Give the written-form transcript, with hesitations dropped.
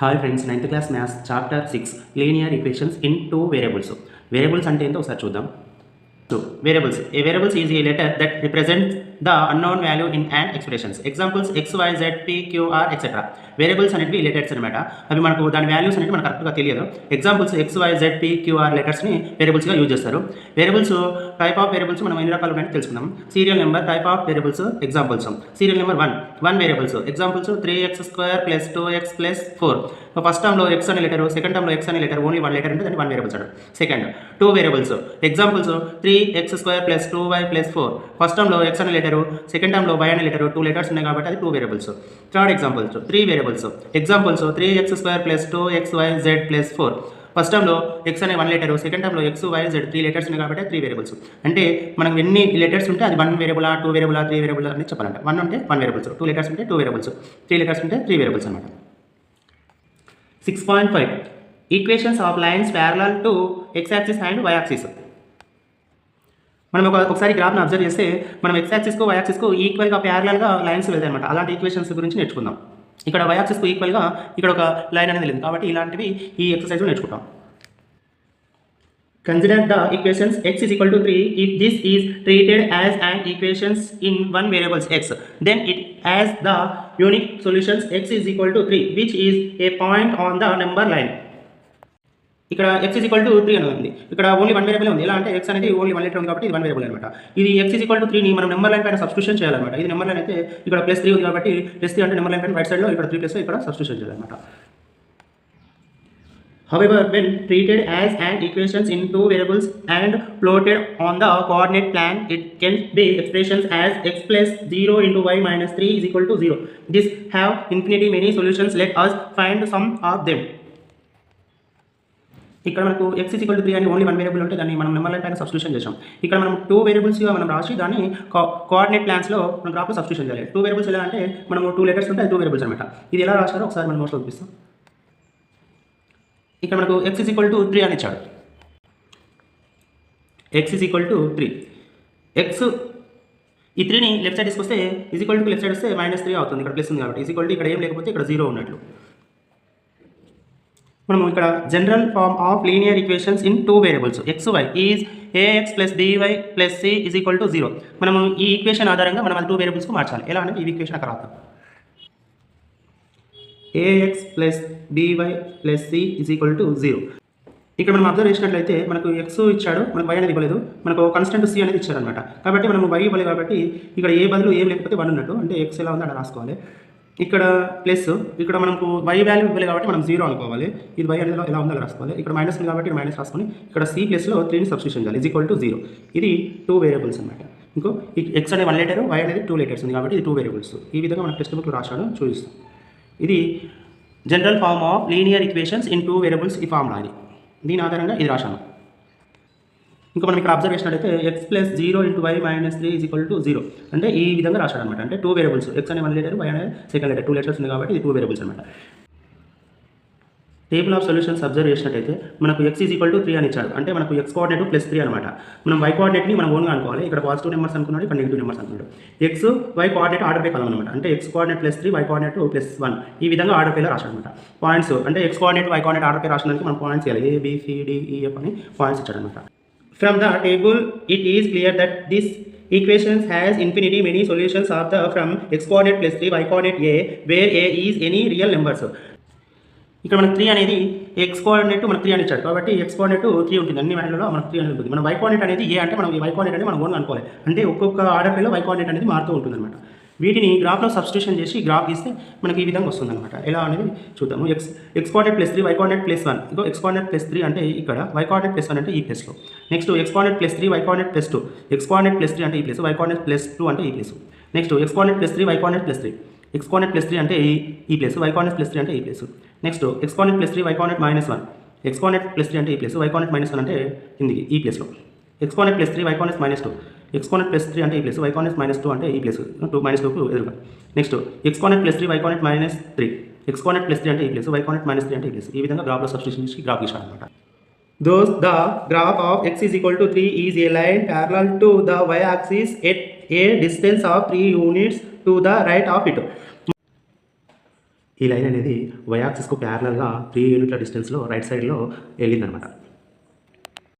Hi friends, 9th class maths chapter 6 linear equations in two variables. Variables అంటే ఏంటో ఒకసారి చూద్దాం. So, variables. A variable is a letter that represents the unknown value in an expressions. Examples x, y, z, p, q, r, etc. Variables అనేవి letters అనమాట. అవి మనకు దాని values అనేవి మనకు కరెక్ట్గా తెలియదు. Examples x, y, z, p, q, r లెటర్స్ని వేరియబుల్స్గా యూజ్ చేస్తారు. వేరియబుల్స్ టైప్ ఆఫ్ వేరియబుల్స్ మనం ఎన్ని రకాలు ఉన్నాయని తెలుసుకుందాం. Serial number type of variables examples. Serial number 1 variables examples 3x² + 2x + 4. First టర్మ్లో ఎక్స్ అనే లెటర్, సెకండ్ టర్మ్లో ఎక్స్ అనే లెటర్, ఓన్లీ 1 లెటర్ ఉంటే దాన్ని 1 వేరియబుల్స్ అంటారు. Second 2 variables examples 3x² + 2y + 4. First టర్మ్లో ఎక్స్ అనే లెటర్, సెకండ్ టర్మ్లో y అనే లెటర్, 2 లెటర్స్ ఉన్నాయి కాబట్టి అది 2 variables. Third examples 3 variables examples 3x² + 2xy z + 4. First టర్మ్లో ఎక్స్ అనే 1 లెటర్, సెకండ్ టర్మ్లో ఎక్స్, వై, జెడ్ 3 లెటర్స్ ఉన్నాయి కాబట్టి 3 వేరియబుల్స్. అంటే మనం ఎన్ని లెటర్స్ ఉంటే అది 1 వేరియబుల్, 2 వేరియబుల్, 3 వేరియబుల్ అని చెప్పాలంట. 1 ఉంటే 1 వేరియబుల్స్, 2 లెటర్స్ ఉంటే 2 వేరియబుల్స్, 3 లెటర్స్ ఉంటే 3 వేరియబుల్స్ అనమాట. 6.5 equations of lines parallel to x axis and y axis. మనం ఒకసారి గ్రాఫ్ను అబ్జర్వ్ చేస్తే మనం x యాక్సిస్కు y యాక్సిస్కు ఈక్వల్గా ప్యారలల్గా లైన్స్ వెళ్తాయి అనమాట. అలాంటి ఈక్వేషన్స్ గురించి నేర్చుకుందాం. ఇక్కడ y యాక్సిస్కు ఈక్వల్గా ఇక్కడ ఒక లైన్ అనేది లేదు కాబట్టి ఇలాంటివి ఈ ఎక్సర్సైజ్లో నేర్చుకుంటాం. Consider the equations x is equal to 3 if this is treated as an equations in one variable x, then it has the unique solutions x is equal to 3 which is a point on the number line. ఇక్కడ x is equal to 3 అని ఉంది. ఇక్కడ only 1 variable ఉంది. ఎలా అంటే x అనేది only 1 letter ఉంది కాబట్టి ఇది 1 వేరియబుల్ అనమాట. ఇది x is equal to 3 ని మనం నెంబర్ లైన్ పైన సబ్స్టిట్యూషన్ చేయాలన్నమాట. ఇది నెంబర్ లైన్ అయితే ఇక్కడ +3 ఉంది కాబట్టి +3 అంటే నెంబర్ లైన్ పైన రైట్ సైడ్లో ఇక్కడ 3 ఇక్కడ సబ్స్టిట్యూషన్ చేయాలన్నమాట. However, when treated as an equations in two variables and plotted on the coordinate plane, it can be expressions as x plus 0 into y minus 3 is equal to 0. These have infinity many solutions. Let us find some of them. ఇక్కడ మనకు x is equal to 3 అని only 1 variable ఉంటే దాన్ని మనం number line పైన substitution చేసాం. ఇక్కడ మనం 2 వేరియబుల్స్గా మనం రాసి దాన్ని కోఆర్డినేట్ ప్లాన్స్లో మనం గ్రాఫ్లో సబ్స్టిట్యూషన్ చేయాలి. 2 వేరియబుల్స్ ఎలా అంటే మనం 2 లెటర్స్ ఉంటే అది 2 వేరియబుల్స్ అనమాట. ఇది ఎలా రాశారో ఒకసారి మనం నోట్స్లో చూపిస్తాం. ఇక్కడ మనకు x is equal to 3 అని ఇచ్చాడు. x is equal to 3. x ఈ 3ని లెఫ్ట్ సైడ్ తీసుకొస్తే is equal to left side వస్తే -3 అవుతుంది. ఇక్కడ ప్లస్ ఉంది కాబట్టి is equal to ఇక్కడ ఏం లేకపోతే ఇక్కడ 0 ఉన్నట్లు. మనము ఇక్కడ general form of linear equations in two variables x, y is ax + by + c is equal to 0. మనము ఈ ఈక్వేషన్ ఆధారంగా మనం అది 2 వేరియబుల్స్కు మార్చాలి. ఎలా అంటే ఈ ఈక్వేషన్ అక్కడ రాద్దాం. ax + by + c is equal to 0. ఇక్కడ మనం అబ్జర్వ్ చేసినట్లయితే మనకు x ఇచ్చాడు, మనకు y అనేది ఇవ్వలేదు, మనకు కాన్స్టెంట్ c అనేది ఇచ్చారనమాట. కాబట్టి మనము y ఇవ్వలేదు కాబట్టి ఇక్కడ ఏ బదులు ఏం లేకపోతే 1 ఉన్నట్టు, అంటే x ఎలా ఉందో అలా రాసుకోవాలి. ఇక్కడ ప్లస్, ఇక్కడ మనకు y వాల్యూ ఇవ్వలేదు కాబట్టి మనం 0 అనుకోవాలి. ఇది y అనేది ఎలా ఉందో అలా రాసుకోవాలి. ఇక్కడ మైనస్ ఉంది కాబట్టి మైనస్ రాసుకొని ఇక్కడ c ప్లస్లో 3ని సబ్స్టిట్యూషన్ చేయాలి. is equal to 0. ఇది 2 వేరియబుల్స్ అనమాట. ఇంకో x అనే 1 లెటర్, y అనేది 2 లెటర్స్ ఉంది కాబట్టి ఇది 2 వేరియబుల్స్. ఈ విధంగా మనం టెక్స్ట్ బుక్లో రాశాడు, చూపిస్తాం. ఇది general form of linear equations in 2 variables. ఈ ఫార్ములా ఇది, దీని ఆధారంగా ఇది రాశాను. ఇంకా మనం ఇక్కడ అబ్జర్వ్ చేసినట్లయితే x + 0 into y minus 3 is equal to 0. అంటే ఈ విధంగా రాశాడు అనమాట. అంటే 2 వేరియబుల్స్, x అనే 1 లెటర్, y అనే సెకండ్ లెటర్, 2 లెటర్స్ ఉంది కాబట్టి ఇది 2 వేరియబుల్స్ అనమాట. టేబుల్ ఆఫ్ సొల్యూషన్స్ అబ్జర్వ్ చేసినట్టయితే మనకు x is equal to 3 అని ఇచ్చాడు. అంటే మనకు x కోఆర్డినేట్ +3 అనమాట. మనం y కోఆర్డినేట్ని మనం ఓన్గా అనుకోవాలి. ఇక్కడ పాజిటివ్ నెంబర్స్ అనుకున్నాడు, ఇక్కడ నెగిటివ్ నెంబర్స్ అనుకున్నాడు. x, y కోఆర్డినేట్ ఆర్డర్ పై కలం అనమాట. అంటే x కోఆర్డినేట్ +3, y కోఆర్డినేట్ +1 ఈ విధంగా ఆర్డర్ పైలో రాశాడు అనమాట. పాయింట్స్ అంటే x coordinate, y coordinate order పై రాసినందుకు మనం పాయింట్స్ చేయాలి. a, b, c, d, e, f అని పాయింట్స్ ఇచ్చాడు అనమాట. From the table, it is clear that this equation has infinity many solutions of the from x coordinate +3, y coordinate a, where a is any real numbers. ఇక్కడ మనకు 3 అనేది x coordinate మనకు 3 అని ఇచ్చాడు కాబట్టి x కోఆర్డినేట్ 3 ఉంటుంది. అన్ని వాల్యూలో మనకు 3 అనేది ఉంటుంది. మన y కోఆర్డినేట్ అనేది a అంటే మనం y కోఆర్డినేట్ అనేది మనం ఓన్గా అనుకోవాలి. అంటే ఒక్కొక్క ఆర్డర్ పైలో y కోఆర్డినేట్ అనేది మారుతూ ఉంటుంది అనమాట. వీటిని గ్రాఫ్లో సబ్స్టిట్యూషన్ చేసి గ్రాఫ్ గీస్తే మనకి ఈ విధంగా వస్తుంది అనమాట. ఎలా అనేది చూద్దాము. x coordinate +3, y coordinate +1. ఇంకో x కోఆర్డినేట్ +3 అంటే ఇక్కడ, y కోఆర్డినేట్ +1 అంటే ఈ ప్లేస్లో. Next x coordinate +3, y coordinate +2. x coordinate +3 అంటే ఈ ప్లేస్, y కోఆర్డినేట్ +2 అంటే ఈ place. Next x coordinate +3, y coordinate +3. x coordinate +3 అంటే ఈ ప్లేస్, y కోఆర్డినేట్ +3 అంటే ఈ place. Next x coordinate +3, y coordinate -1. x coordinate +3 అంటే ఈ ప్లేస్, y కోఆర్డినేట్ -1 అంటే ఈ ప్లేస్లో. x coordinate +3, y coordinate -2. x coordinate +3 అంటే ఈ ప్లేస్, y కోఆర్డినేట్ -2 అంటే ఈ ప్లేస్, -2కు ఎదురుగా. Next x coordinate +3, y coordinate -3. x coordinate +3 అంటే ఈ ప్లేస్, y కోఆర్డినేట్ -3 అంటే ఈ ప్లేస్. ఈ విధంగా గ్రాఫ్లో సబ్స్టిట్యూషన్ చేసి గ్రాఫ్ గీశాడు అనమాట. Thus the graph of x is equal to 3 is a line parallel to the y axis at a distance of 3 units to the right of it. ఈ line అనేది y యాక్సిస్కు ప్యారలల్గా 3 యూనిట్ల డిస్టెన్స్లో రైట్ సైడ్లో వెళ్ళిందనమాట.